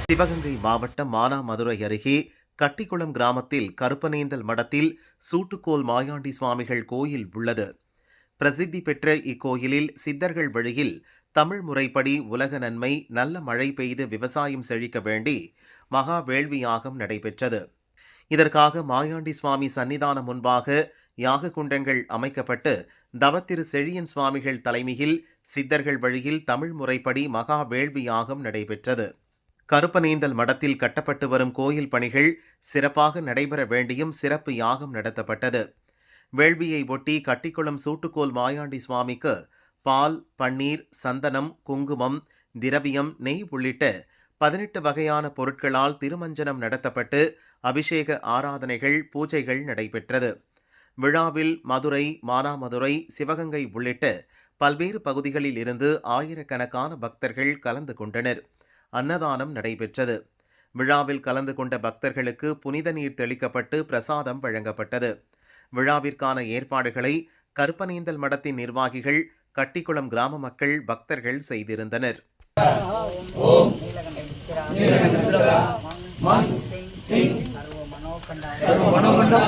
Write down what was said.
சிவகங்கை மாவட்டம் மானாமதுரை அருகே கட்டிக்குளம் கிராமத்தில் கருப்பனேந்தல் மடத்தில் சூட்டுக்கோல் மாயாண்டி சுவாமிகள் கோயில் உள்ளது. பிரசித்தி பெற்ற இக்கோயிலில் சித்தர்கள் வழியில் தமிழ் முறைப்படி உலக நன்மை, நல்ல மழை பெய்து விவசாயம் செழிக்க வேண்டி மகா வேள்வி யாகம் நடைபெற்றது. இதற்காக மாயாண்டி சுவாமி சன்னிதானம் முன்பாக யாக குண்டங்கள் அமைக்கப்பட்டு தவத்திரு செழியன் சுவாமிகள் தலைமையில் சித்தர்கள் வழியில் தமிழ் முறைப்படி மகா வேள்வி யாகம் நடைபெற்றது. கருப்பனேந்தல் மடத்தில் கட்டப்பட்டு வரும் கோயில் பணிகள் சிறப்பாக நடைபெற வேண்டியும் சிறப்பு யாகம் நடத்தப்பட்டது. வேள்வியை ஒட்டி கட்டிக்குளம் சூட்டுக்கோல் மாயாண்டி சுவாமிக்கு பால், பன்னீர், சந்தனம், குங்குமம், திரவியம், நெய் உள்ளிட்ட 18 வகையான பொருட்களால் திருமஞ்சனம் நடத்தப்பட்டு அபிஷேக ஆராதனைகள், பூஜைகள் நடைபெற்றது. விழாவில் மதுரை, மானாமதுரை, சிவகங்கை உள்ளிட்ட பல்வேறு பகுதிகளில் இருந்து ஆயிரக்கணக்கான பக்தர்கள் கலந்து கொண்டனர். அன்னதானம் நடைபெற்றது. விழாவில் கலந்து கொண்ட பக்தர்களுக்கு புனித நீர் தெளிக்கப்பட்டு பிரசாதம் வழங்கப்பட்டது. விழாவிற்கான ஏற்பாடுகளை கருப்பனேந்தல் மடத்தின் நிர்வாகிகள், கட்டிக்குளம் கிராம மக்கள், பக்தர்கள் செய்திருந்தனர். மனோகண்டா